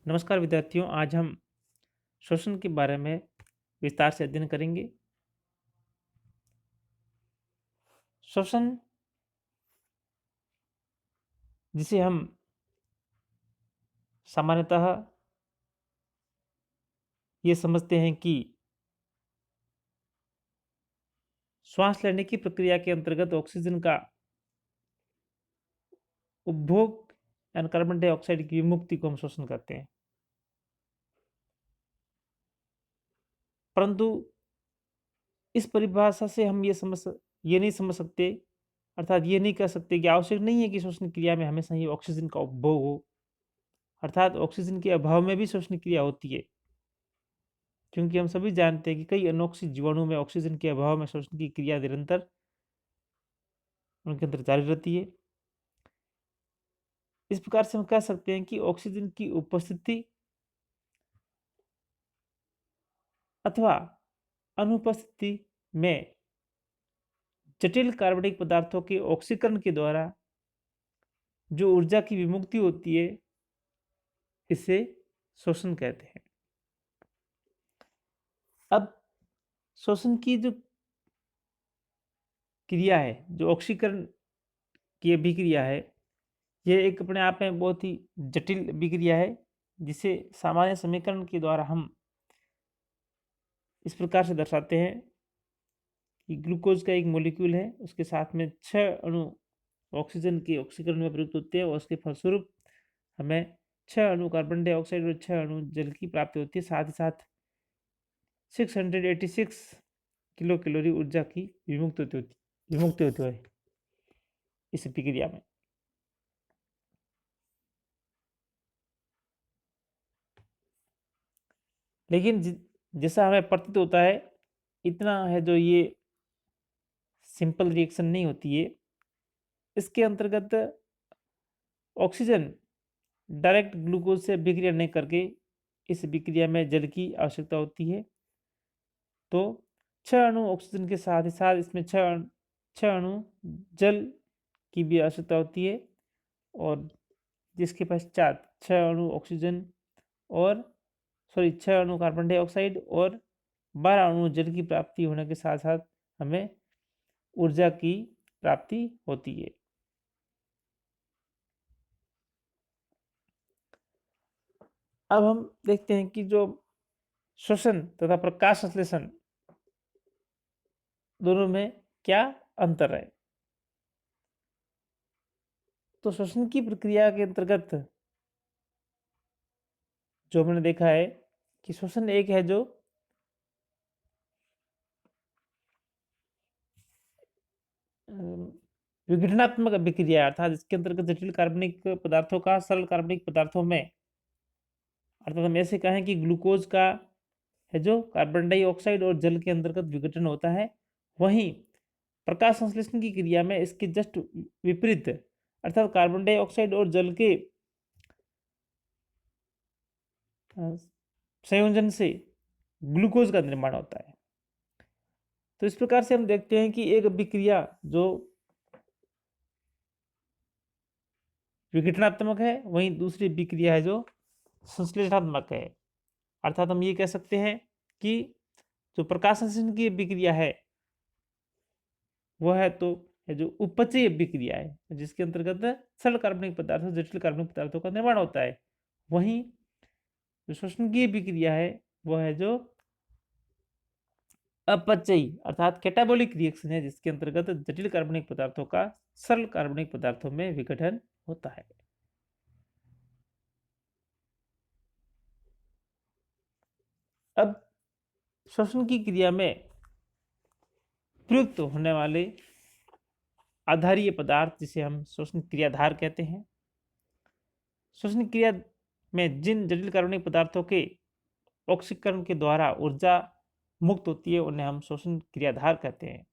नमस्कार विद्यार्थियों, आज हम श्वसन के बारे में विस्तार से अध्ययन करेंगे। श्वसन जिसे हम सामान्यतः ये समझते हैं कि श्वास लेने की प्रक्रिया के अंतर्गत ऑक्सीजन का उपभोग यानी कार्बन डाइऑक्साइड की विमुक्ति को हम श्वसन कहते हैं। परंतु इस परिभाषा से हम ये नहीं समझ सकते, अर्थात ये नहीं कह सकते कि आवश्यक नहीं है कि श्वसन क्रिया में हमेशा ही ऑक्सीजन का उपभोग हो, अर्थात ऑक्सीजन के अभाव में भी श्वसन क्रिया होती है। क्योंकि हम सभी जानते हैं कि कई अनोक्सिक जीवाणु में ऑक्सीजन के अभाव में श्वसन की क्रिया निरंतर उनके अंदर जारी रहती है। इस प्रकार से हम कह सकते हैं कि ऑक्सीजन की उपस्थिति अथवा अनुपस्थिति में जटिल कार्बनिक पदार्थों के ऑक्सीकरण के द्वारा जो ऊर्जा की विमुक्ति होती है, इसे श्वसन कहते हैं। अब श्वसन की जो क्रिया है, जो ऑक्सीकरण की अभिक्रिया है, यह एक अपने आप में बहुत ही जटिल अभिक्रिया है, जिसे सामान्य समीकरण के द्वारा हम इस प्रकार से दर्शाते हैं कि ग्लूकोज का एक मॉलिक्यूल है, उसके साथ में 6 अणु ऑक्सीजन के ऑक्सीकरण में प्रयुक्त होते हैं और उसके फलस्वरूप हमें 6 अणु कार्बन डाइऑक्साइड और 6 अणु जल की प्राप्ति होती है। साथ ही साथ 686 किलो कैलोरी ऊर्जा की विमुक्ति होती है इस प्रक्रिया में। लेकिन जैसा हमें प्रतीत होता है, इतना है जो ये सिंपल रिएक्शन नहीं होती है। इसके अंतर्गत ऑक्सीजन डायरेक्ट ग्लूकोज से अभिक्रिया नहीं करके इस अभिक्रिया में जल की आवश्यकता होती है। तो 6 अणु ऑक्सीजन के साथ ही साथ इसमें 6 अणु जल की भी आवश्यकता होती है, और जिसके पश्चात 6 अणु ऑक्सीजन और 6 अणु कार्बन डाइऑक्साइड और 12 अणु जल की प्राप्ति होने के साथ साथ हमें ऊर्जा की प्राप्ति होती है। अब हम देखते हैं कि जो श्वसन तथा प्रकाश संश्लेषण दोनों में क्या अंतर है। तो श्वसन की प्रक्रिया के अंतर्गत जो हमने देखा है कि श्वसन एक है जो विघटनात्मक अभिक्रिया, अर्थात इसके अंतर्गत जटिल कार्बनिक पदार्थों का सरल कार्बनिक पदार्थों में, अर्थात हम ऐसे कहें कि ग्लूकोज का है जो कार्बन डाइऑक्साइड और जल के अंतर्गत विघटन होता है, वहीं प्रकाश संश्लेषण की क्रिया में इसके जस्ट विपरीत, अर्थात कार्बन डाइऑक्साइड और जल के संयोजन से ग्लूकोज का निर्माण होता है। तो इस प्रकार से हम देखते हैं कि एक अभिक्रिया जो विघटनात्मक है, वहीं दूसरी अभिक्रिया है जो संश्लेषणात्मक है। अर्थात हम ये कह सकते हैं कि जो प्रकाश संश्लेषण की अभिक्रिया है, वह है तो है जो उपचयी अभिक्रिया है, जिसके अंतर्गत सरल कार्बनिक पदार्थों जटिल कार्बनिक पदार्थों का निर्माण होता है। वहीं जो श्वसन की अभिक्रिया है, वह है जो अपचयी अर्थात कैटाबोलिक रिएक्शन है, जिसके अंतर्गत जटिल कार्बनिक पदार्थों का सरल कार्बनिक पदार्थों में विघटन होता है। अब श्वसन की क्रिया में प्रयुक्त होने वाले आधारीय पदार्थ, जिसे हम श्वसन क्रियाधार कहते हैं। श्वसन क्रिया में जिन जटिल कार्बनिक पदार्थों के ऑक्सीकरण के द्वारा ऊर्जा मुक्त होती है, उन्हें हम श्वसन क्रियाधार कहते हैं।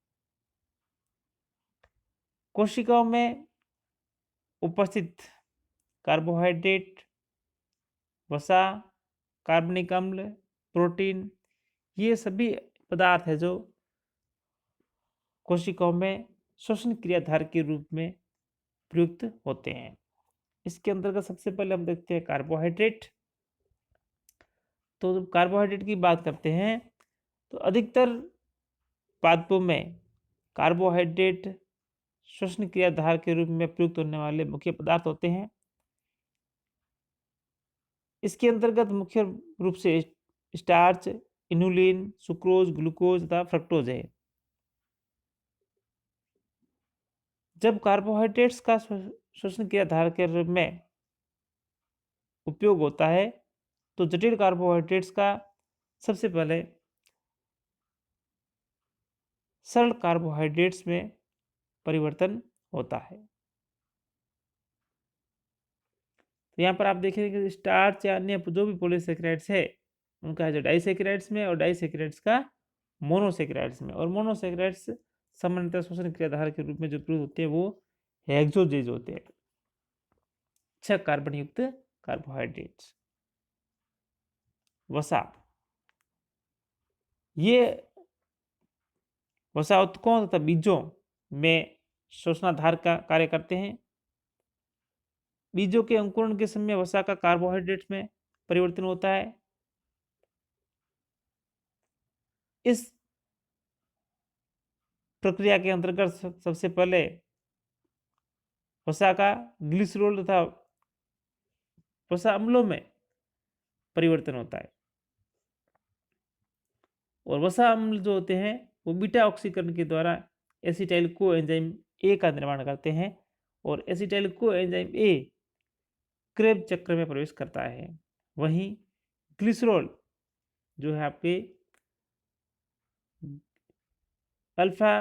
कोशिकाओं में उपस्थित कार्बोहाइड्रेट, वसा, कार्बनिक अम्ल, प्रोटीन, ये सभी पदार्थ है जो कोशिकाओं में श्वसन क्रियाधार के रूप में प्रयुक्त होते हैं। इसके अंतर्गत सबसे पहले हम देखते हैं कार्बोहाइड्रेट। तो जब कार्बोहाइड्रेट की बात करते हैं तो अधिकतर पादपों में कार्बोहाइड्रेट श्वसन क्रियाधार के रूप में प्रयुक्त होने वाले मुख्य पदार्थ होते हैं। इसके अंतर्गत मुख्य रूप से स्टार्च, इनुलिन, सुक्रोज, ग्लूकोज तथा फ्रक्टोज है। जब कार्बोहाइड्रेट्स का श्वसन क्रियाधार के रूप में उपयोग होता है तो जटिल कार्बोहाइड्रेट्स का सबसे पहले सरल कार्बोहाइड्रेट्स में परिवर्तन होता है। तो यहाँ पर आप देखेंगे कि स्टार्च या अन्य जो भी पॉलीसेकेराइड्स है उनका है जो डाइसेकेराइड्स में, और डाइसेकेराइड्स का मोनोसेकेराइड्स में। और मोनोसेकेराइड्स सामान्यतः श्वसन क्रियाधार के रूप में जो प्रयुक्त होते हैं वो हेक्सोजेज होते हैं, 6 कार्बन युक्त कार्बोहाइड्रेट्स। वसा, ये वसा उत्कों तथा बीजों में श्वसनाधार का कार्य करते हैं। बीजों के अंकुरण के समय वसा का कार्बोहाइड्रेट में परिवर्तन होता है। इस प्रक्रिया के अंतर्गत सबसे पहले वसा का ग्लिसरॉल तथा वसा अम्लों में परिवर्तन होता है। और वसा अम्ल जो होते हैं वो बीटा ऑक्सीकरण के द्वारा एसिटाइल को एंजाइम ए का निर्माण करते हैं, और acetyl co enzyme A crab चक्र में प्रवेश करता है। वहीं ग्लिसरॉल जो है आपके अल्फा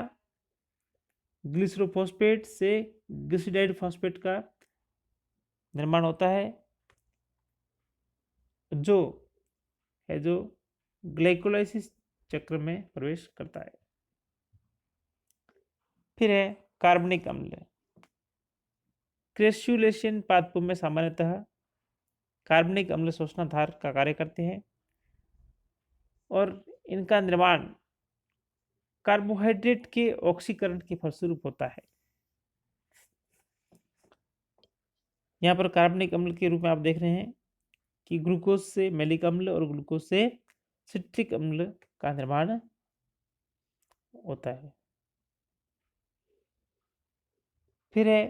ग्लिसरोफॉस्फेट से ग्लिसराइड फॉस्फेट का निर्माण होता है, जो ग्लाइकोलाइसिस चक्र में प्रवेश करता है। फिर है कार्बनिक अम्ल। क्रेस्युलेशन पादपों में सामान्यतः कार्बनिक अम्ल श्वसनाधार का कार्य करते हैं, और इनका निर्माण कार्बोहाइड्रेट के ऑक्सीकरण के फलस्वरूप होता है। यहाँ पर कार्बनिक अम्ल के रूप में आप देख रहे हैं कि ग्लूकोज से मैलिक अम्ल और ग्लूकोज से सिट्रिक अम्ल का निर्माण होता है। फिर है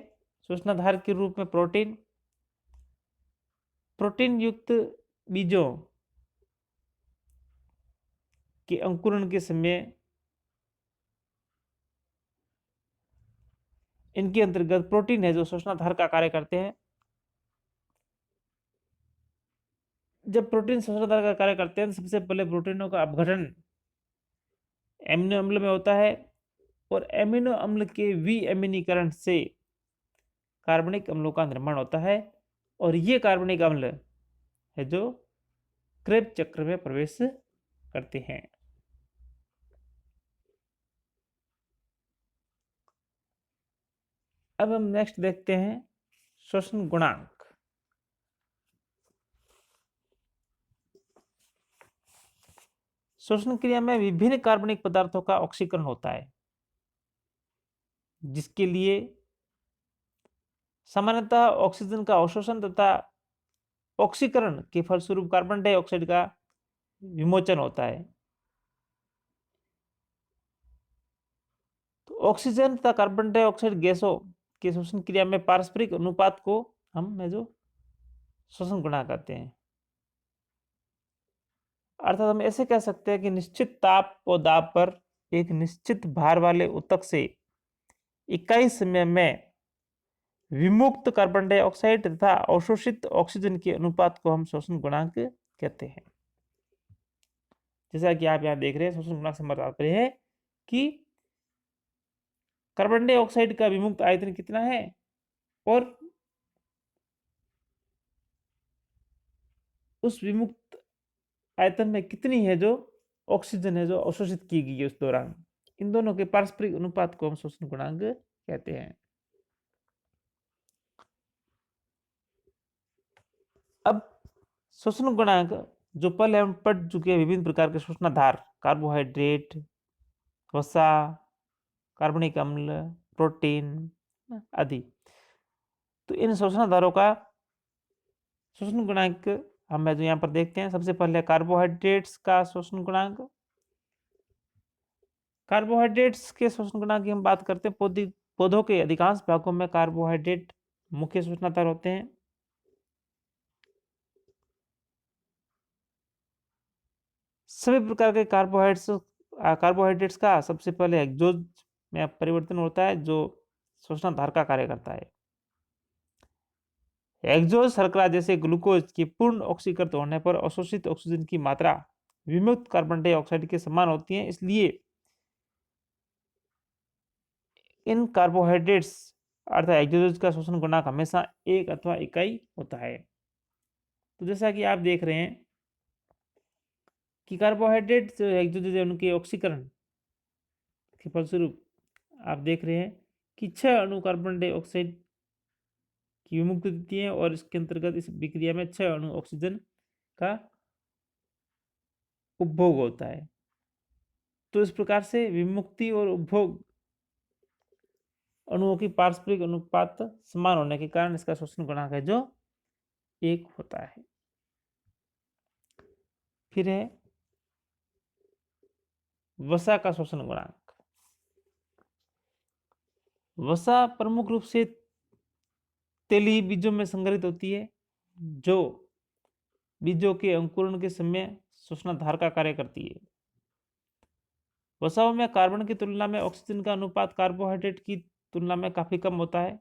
श्वसनाधार के रूप में प्रोटीन। प्रोटीन युक्त बीजों के अंकुरण के समय इनके अंतर्गत प्रोटीन है जो श्वसनाधार का कार्य करते हैं। जब प्रोटीन श्वसनाधार का कार्य करते हैं तो सबसे पहले प्रोटीनों का अपघटन एमिनो अम्ल में होता है, और एमिनो अम्ल के विअमीनीकरण से कार्बनिक अम्लों का निर्माण होता है, और ये कार्बनिक अम्ल है जो क्रेब चक्र में प्रवेश करते हैं। अब हम नेक्स्ट देखते हैं श्वसन गुणांक। श्वसन क्रिया में विभिन्न कार्बनिक पदार्थों का ऑक्सीकरण होता है, जिसके लिए सामान्यतः ऑक्सीजन का अवशोषण तथा ऑक्सीकरण के फलस्वरूप कार्बन डाइऑक्साइड का विमोचन होता है। तो ऑक्सीजन तथा कार्बन डाइऑक्साइड गैसों के श्वसन क्रिया में पारस्परिक अनुपात को हम श्वसन गुणांक कहते हैं। अर्थात हम ऐसे कह सकते हैं कि निश्चित ताप और दाब पर एक निश्चित भार वाले ऊतक से इकाई समय में विमुक्त कार्बन डाइऑक्साइड तथा अवशोषित ऑक्सीजन के अनुपात को हम श्वसन गुणांक कहते हैं। जैसा कि आप यहाँ देख रहे हैं, श्वसन गुणांक से तात्पर्य है कि कार्बन डाइऑक्साइड का विमुक्त आयतन कितना है और उस विमुक्त आयतन में कितनी है जो ऑक्सीजन है जो अवशोषित की गई है उस दौरान। इन दोनों के पारस्परिक अनुपात को हम श्वसन गुणांक कहते हैं। अब श्वसन गुणांक जो पहले हम पढ़ चुके हैं, विभिन्न प्रकार के श्वसनाधार, कार्बोहाइड्रेट, वसा, कार्बनिक अम्ल, प्रोटीन आदि, तो इन श्वसनाधारों का श्वसन गुणांक हम जो यहाँ पर देखते हैं, सबसे पहले कार्बोहाइड्रेट्स का शोषण गुणांक। कार्बोहाइड्रेट्स के शोषण गुणांक की हम बात करते हैं, पौधों के अधिकांश भागों में कार्बोहाइड्रेट मुख्य शोषणाधार होते हैं। सभी प्रकार के कार्बोहाइड्रेट्स का सबसे पहले हेक्सोज में परिवर्तन होता है, जो शोषणाधार का कार्य करता है। हेक्सोज शर्करा जैसे ग्लूकोज के पूर्ण ऑक्सीकृत होने पर अवशोषित ऑक्सीजन की मात्रा विमुक्त कार्बन डाइऑक्साइड के समान होती है, इसलिए इन कार्बोहाइड्रेट्स अर्थात हेक्सोज का शोषण गुणांक हमेशा 1 अथवा इकाई होता है। तो जैसा कि आप देख रहे हैं कि कार्बोहाइड्रेट जो हेक्सोज है, उनके ऑक्सीकरण के फलस्वरूप आप देख रहे हैं कि 6 अणु कार्बन डाइऑक्साइड की विमुक्ति देती है, और इसके अंतर्गत इस विक्रिया में 6 अणु ऑक्सीजन का उपभोग होता है। तो इस प्रकार से विमुक्ति और उपभोग अणुओं की पारस्परिक अनुपात समान होने के कारण इसका शोषण गुणांक है जो 1 होता है। फिर है वसा का शोषण गुणांक। वसा प्रमुख रूप से तेलीय बीजों में संग्रहित होती है, जो बीजों के अंकुरण के समय शोषणाधार का कार्य करती है। वसाओं में कार्बन की तुलना में ऑक्सीजन का अनुपात कार्बोहाइड्रेट की तुलना में काफी कम होता है,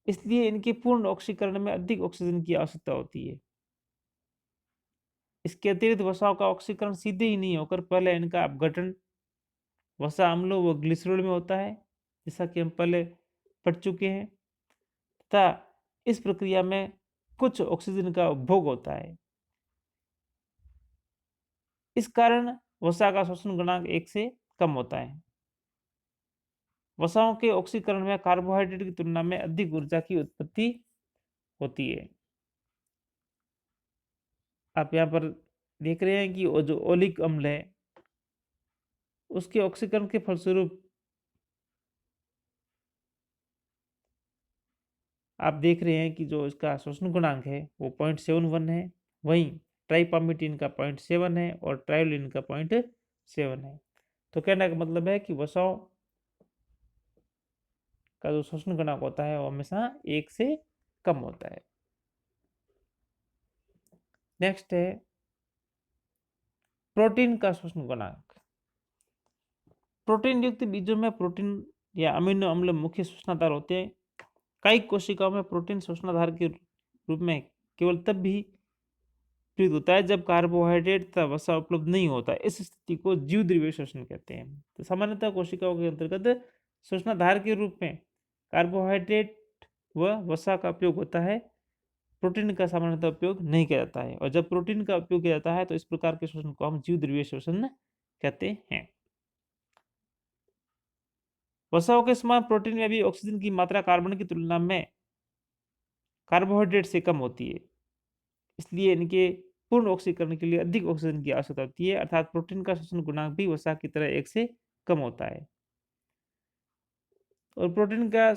इसलिए इनके पूर्ण ऑक्सीकरण में अधिक ऑक्सीजन की आवश्यकता होती है। इसके अतिरिक्त वसाओं का ऑक्सीकरण सीधे ही नहीं होकर पहले इनका अपघटन वसा अम्लों व ग्लिसरॉल में होता है, जैसा कि हम पहले पढ़ चुके हैं, तथा इस प्रक्रिया में कुछ ऑक्सीजन का उपभोग होता है। इस कारण वसा का शोषण गुणांक 1 से कम होता है। वसाओं के ऑक्सीकरण में कार्बोहाइड्रेट की तुलना में अधिक ऊर्जा की उत्पत्ति होती है। आप यहाँ पर देख रहे हैं कि वो जो ओलिक अम्ल है, उसके ऑक्सीकरण के फलस्वरूप आप देख रहे हैं कि जो इसका शोषण गुणांक है वो 0.71 है। वहीं ट्राइपामिटिन का 0.7 है और ट्रायोलिन का 0.7 है। तो कहने का मतलब है कि वसाओं का जो शोषण गुणांक होता है वो हमेशा 1 से कम होता है। नेक्स्ट है प्रोटीन का शोषण गुणांक। प्रोटीन युक्त बीजों में प्रोटीन या अमीनो अम्ल मुख्य शोषणाधार होते हैं। कई कोशिकाओं में प्रोटीन शोषणाधार के रूप में केवल तब भी प्रयुक्त होता है जब कार्बोहाइड्रेट तथा वसा उपलब्ध नहीं होता। इस स्थिति को जीवद्रव्य शोषण कहते हैं। तो सामान्यतः कोशिकाओं के अंतर्गत शोषणाधार के रूप में कार्बोहाइड्रेट व वसा का उपयोग होता है, प्रोटीन का सामान्यतः उपयोग नहीं किया जाता है। और जब प्रोटीन का उपयोग किया जाता है तो इस प्रकार के शोषण को हम जीवद्रव्य शोषण कहते हैं। वसाओं के समान प्रोटीन में भी ऑक्सीजन की मात्रा कार्बन की तुलना में कार्बोहाइड्रेट से कम होती है, इसलिए इनके पूर्ण ऑक्सीकरण के लिए अधिक ऑक्सीजन की आवश्यकता होती है, अर्थात प्रोटीन का शोषण गुणांक भी वसा की तरह 1 से कम होता है। और प्रोटीन का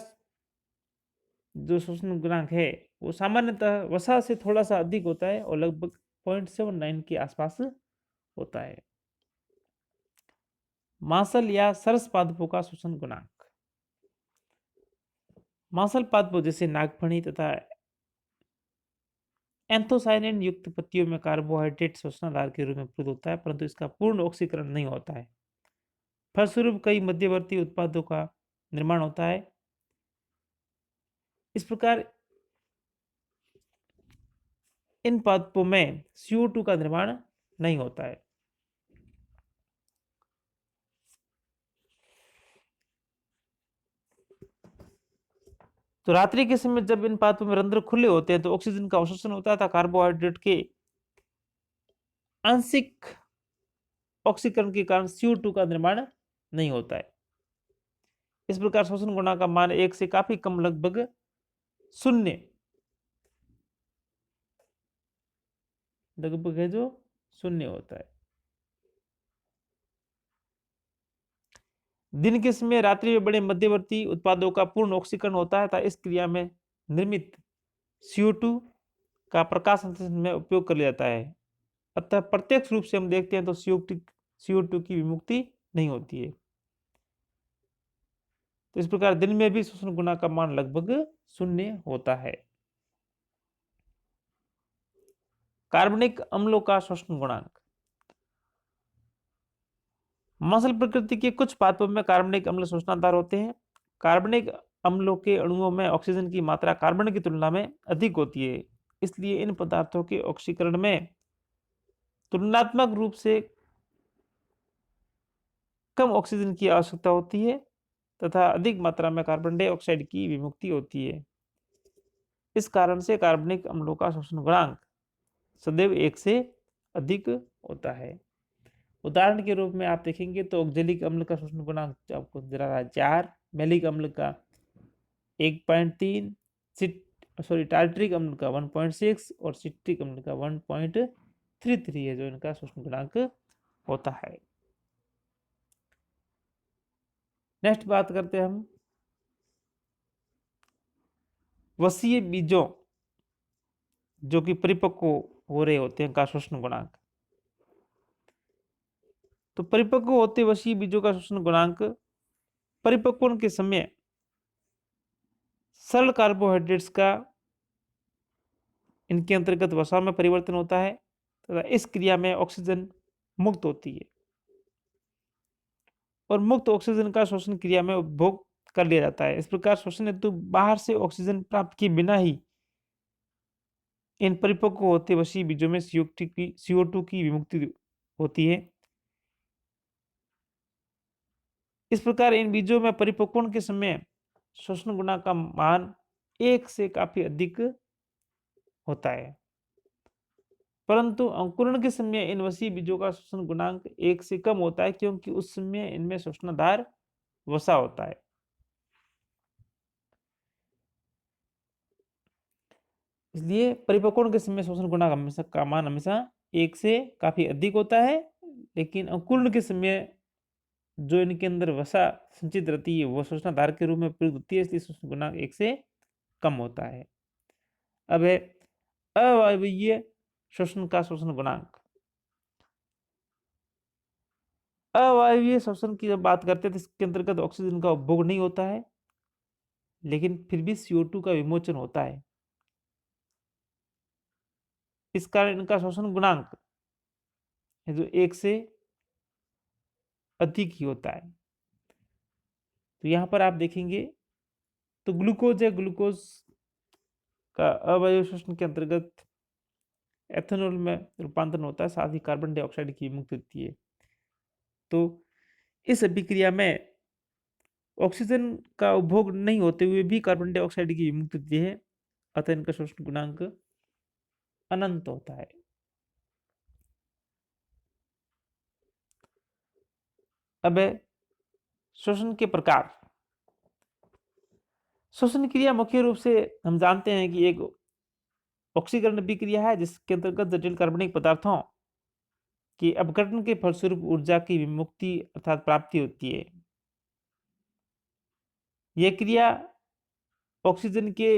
जो शोषण गुणांक है वो सामान्यतः वसा से थोड़ा सा अधिक होता है और लगभग 0.79 के आसपास होता है। मांसल या सरस पादपों का शोषण गुणांक। मांसल पादपों जैसे नागफनी तथा एंथोसायनिन युक्त पत्तियों में कार्बोहाइड्रेट शोषणाधार के रूप में प्रयुक्त होता है, परंतु इसका पूर्ण ऑक्सीकरण नहीं होता है। फलस्वरूप कई मध्यवर्ती उत्पादों का निर्माण होता है। इस प्रकार इन पादपों में CO2 का निर्माण नहीं होता है। तो रात्रि के समय जब इन पादपों में रंध्र खुले होते हैं तो ऑक्सीजन का अवशोषण होता है, कार्बोहाइड्रेट के आंशिक ऑक्सीकरण के कारण CO2 का निर्माण नहीं होता है। इस प्रकार शोषण गुणांक का मान 1 से काफी कम, लगभग 0 लगभग है जो 0 होता है। दिन के समय रात्रि में बड़े मध्यवर्ती उत्पादों का पूर्ण ऑक्सीकरण होता है, इस क्रिया में निर्मित CO2 का प्रकाश संश्लेषण में उपयोग कर लिया जाता है। अतः प्रत्यक्ष रूप से हम देखते हैं तो CO2 की विमुक्ति नहीं होती है। तो इस प्रकार दिन में भी शोषण गुणांक का मान लगभग 0 होता है। कार्बनिक अम्लों का शोषण गुणांक। मसल प्रकृति के कुछ पादपों में कार्बनिक अम्ल शोषणाधार होते हैं। कार्बनिक अम्लों के अणुओं में ऑक्सीजन की मात्रा कार्बन की तुलना में अधिक होती है, इसलिए इन पदार्थों के ऑक्सीकरण में तुलनात्मक रूप से कम ऑक्सीजन की आवश्यकता होती है तथा अधिक मात्रा में कार्बन डाइऑक्साइड की विमुक्ति होती है। इस कारण से कार्बनिक अम्लों का शोषण गुणांक सदैव 1 से अधिक होता है। उदाहरण के रूप में आप देखेंगे तो ऑक्जेलिक अम्ल का शोषण गुणांक आपको दे रहा है 4, मैलिक अम्ल का 1.3, टार्टरिक अम्ल का 1.6 और सिट्रिक अम्ल का 1.33 है जो इनका शोषण गुणांक होता है। नेक्स्ट बात करते हैं हम वसीय बीजों जो कि परिपक्व हो रहे होते हैं का शोषण गुणांक। तो परिपक्व होते वसीय बीजों का शोषण गुणांक परिपक्वन के समय सरल कार्बोहाइड्रेट्स का इनके अंतर्गत वसा में परिवर्तन होता है तथा इस क्रिया में ऑक्सीजन मुक्त होती है और मुक्त ऑक्सीजन का शोषण क्रिया में उपभोग कर लिया जाता है। इस प्रकार शोषण हेतु बाहर से ऑक्सीजन प्राप्त किए बिना ही इन परिपक्व होते वसीय बीजों में CO2 की विमुक्ति होती है। इस प्रकार इन बीजों में परिपक्वन के समय शोषण गुणांक का मान 1 से काफी अधिक होता है, परंतु अंकुरण के समय इन वसीय बीजों का शोषण गुणांक 1 से कम होता है क्योंकि उस समय इनमें शोषणाधार वसा होता है। इसलिए परिपक्वन के समय शोषण गुणांक हमेशा का मान हमेशा 1 से काफी अधिक होता है, लेकिन अंकुरण के समय जो इनके अंदर वसा संचित रहती है वो शोषणाधार के रूप में प्रयुक्त होती है, इसलिए शोषण गुणांक 1 से कम होता है। अब है अवायवीय शोषण का शोषण गुणांक। अवायवीय शोषण की जब बात करते हैं तो इसके अंतर्गत ऑक्सीजन का उपभोग नहीं होता है, लेकिन फिर भी CO2 का विमोचन होता है। इस कारण इनका शोषण गुणांक है जो 1 से अधिक ही होता है। तो यहाँ पर आप देखेंगे तो ग्लूकोज है, ग्लूकोज का अवायवीय शोषण के अंतर्गत एथेनॉल में रूपांतरण होता है, साथ ही कार्बन डाइऑक्साइड की मुक्ति होती है। तो इस अभिक्रिया में ऑक्सीजन का उपभोग नहीं होते हुए भी कार्बन डाइऑक्साइड की मुक्ति होती है, अतः इनका शोषण गुणांक अनंत होता है। अब शोषण के प्रकार। शोषण क्रिया मुख्य रूप से हम जानते हैं कि एक ऑक्सीकरण अभिक्रिया है जिसके अंतर्गत जटिल कार्बनिक पदार्थों के अपघटन के फलस्वरूप ऊर्जा की विमुक्ति अर्थात प्राप्ति होती है। यह क्रिया ऑक्सीजन के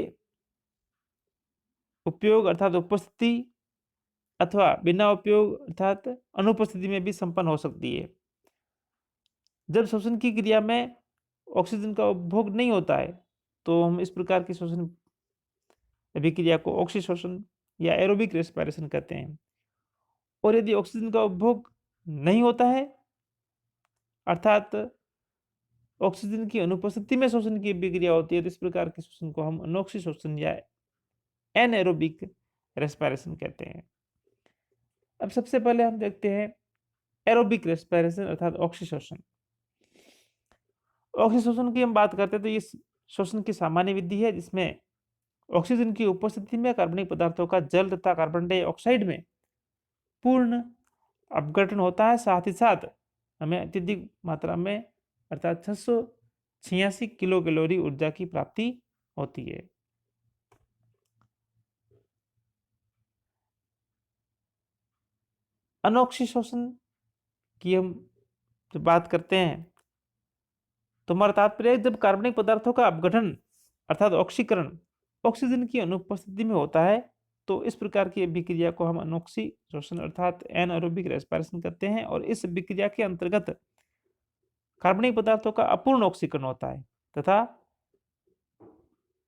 उपयोग अर्थात उपस्थिति अथवा बिना उपयोग अर्थात अनुपस्थिति में भी संपन्न हो सकती है। जब शोषण की क्रिया में ऑक्सीजन का उपभोग नहीं होता है तो हम इस प्रकार की शोषण अभिक्रिया को ऑक्सीशोषण या एरोबिक रेस्पिरेशन कहते हैं। और यदि ऑक्सीजन का उपभोग नहीं होता है अर्थात ऑक्सीजन की अनुपस्थिति में शोषण की अभिक्रिया होती है तो इस प्रकार के शोषण को हम अनोक्सी शोषण या एनएरोबिक रेस्पिरेशन कहते हैं। अब सबसे पहले हम देखते हैं एरोबिक रेस्पिरेशन अर्थात ऑक्सीशोषण। ऑक्सीशोषण की हम बात करते हैं तो ये शोषण की सामान्य विधि है जिसमें ऑक्सीजन की उपस्थिति में कार्बनिक पदार्थों का जल तथा कार्बन डाइऑक्साइड में पूर्ण अपघटन होता है, साथ ही साथ हमें अत्यधिक मात्रा में अर्थात 686 किलो कैलोरी ऊर्जा की प्राप्ति होती है। अनोक्सी शोषण की हम जब बात करते हैं तो हमारा तात्पर्य जब कार्बनिक पदार्थों का अपघटन अर्थात ऑक्सीकरण ऑक्सीजन की अनुपस्थिति में होता है, तो इस प्रकार की अभिक्रिया को हम अनोक्सिशोषण अर्थात एनारोबिक रेस्पिरेशन कहते हैं। और इस अभिक्रिया के अंतर्गत कार्बनिक पदार्थों का अपूर्ण ऑक्सीकरण होता है तथा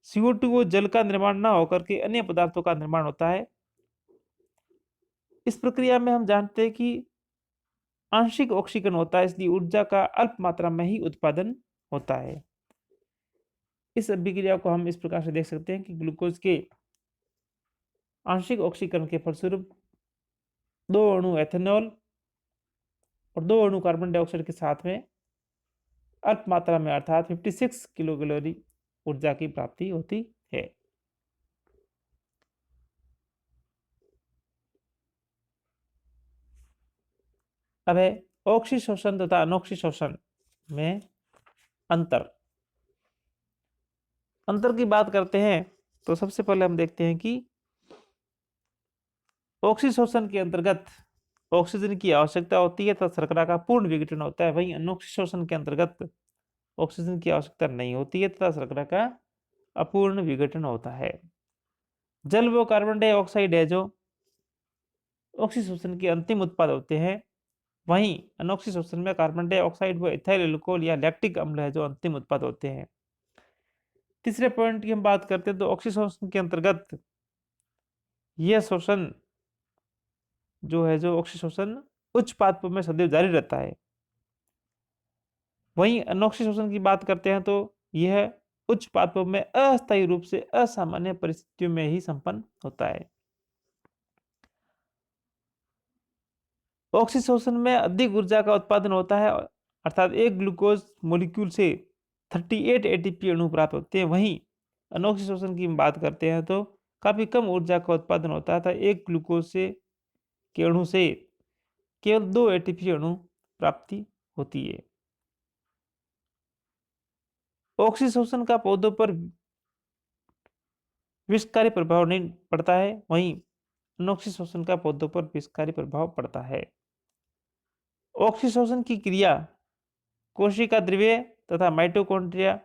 CO2 वो जल का निर्माण न होकर के अन्य पदार्थों का निर्माण होता है। इस प्रक्रिया में हम जानते हैं कि आंशिक ऑक्सीकरण होता है, इसलिए ऊर्जा का अल्प मात्रा में ही उत्पादन होता है। इस अभिक्रिया को हम इस प्रकार से देख सकते हैं कि ग्लूकोज के आंशिक ऑक्सीकरण के फलस्वरूप 2 अणु एथेनॉल और 2 अणु कार्बन डाइऑक्साइड के साथ में अल्प मात्रा में अर्थात 56 किलो कैलोरी ऊर्जा की प्राप्ति होती है। अब है ऑक्सीशोषण तथा अनोक्सीशोषण में अंतर। अंतर की बात करते हैं तो सबसे पहले हम देखते हैं कि ऑक्सीशोषण के अंतर्गत ऑक्सीजन की आवश्यकता होती है तथा शर्करा का पूर्ण विघटन होता है। वहीं अनोक्सीशोषण के अंतर्गत ऑक्सीजन की आवश्यकता नहीं होती है तथा शर्करा का अपूर्ण विघटन होता है। जल व कार्बन डाइऑक्साइड है जो ऑक्सीशोषण के अंतिम उत्पाद होते हैं, वहीं अनोक्सीशोषण में कार्बन डाइऑक्साइड व इथाइल एल्कोहल या लैक्टिक अम्ल है जो अंतिम उत्पाद होते हैं। तीसरे पॉइंट की हम बात करते हैं तो ऑक्सीशोषण के अंतर्गत यह शोषण जो है जो ऑक्सीशोषण उच्च पादपों में सदैव जारी रहता है। वहीं अनोक्सीशोषण की बात करते हैं तो यह उच्च पादपों में अस्थायी रूप से असामान्य परिस्थितियों में ही संपन्न होता है। ऑक्सीशोषण में अधिक ऊर्जा का उत्पादन होता है अर्थात एक ग्लूकोज मॉलिक्यूल से 38 एटीपी अणु प्राप्त होते हैं। वहीं अनोक्सीशोषण की बात करते हैं तो काफी कम ऊर्जा का उत्पादन होता है, एक ग्लूकोज से के अणु से केवल 2 एटीपी अणु प्राप्ति होती है। ऑक्सीशोषण का पौधों पर विषकारी प्रभाव नहीं पड़ता है, वहीं अनोक्सीशोषण का पौधों पर विषकारी प्रभाव पड़ता है। ऑक्सीशोषण की क्रिया कोशिका द्रव्य तथा माइटोकॉन्ड्रिया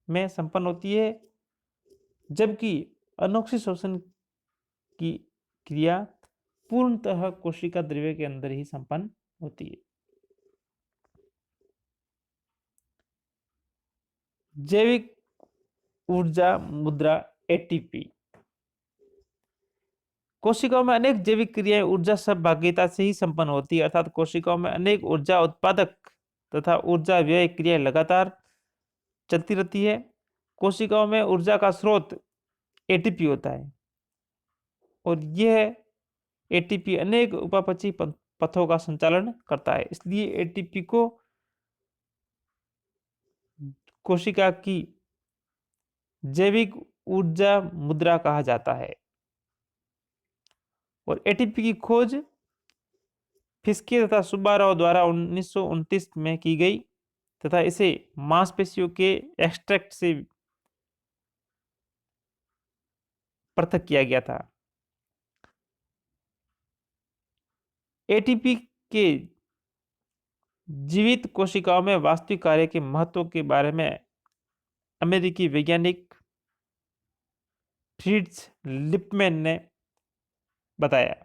में संपन्न होती है, जबकि अनोक्सीशोषण की क्रिया पूर्णतः कोशिका द्रव्य के अंदर ही संपन्न होती है। जैविक ऊर्जा मुद्रा एटीपी। कोशिकाओं में अनेक जैविक क्रियाएं ऊर्जा सहभागिता से ही संपन्न होती है, अर्थात कोशिकाओं में अनेक ऊर्जा उत्पादक तथा ऊर्जा व्यय क्रियाएं लगातार चलती रहती है। कोशिकाओं में ऊर्जा का स्रोत एटीपी होता है और यह एटीपी अनेक उपापचयी पथों का संचालन करता है, इसलिए एटीपी को कोशिका की जैविक ऊर्जा मुद्रा कहा जाता है। और एटीपी की खोज फिस्के तथा सुब्बाराव द्वारा 1929 में की गई तथा इसे मांसपेशियों के एक्सट्रैक्ट से पृथक किया गया था। एटीपी के जीवित कोशिकाओं में वास्तविक कार्य के महत्व के बारे में अमेरिकी वैज्ञानिक फ्रिट्ज लिपमैन ने बताया।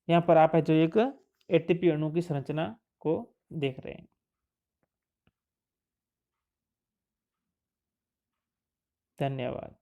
यहाँ पर आप है जो एक एटीपी अणु की संरचना को देख रहे हैं। धन्यवाद।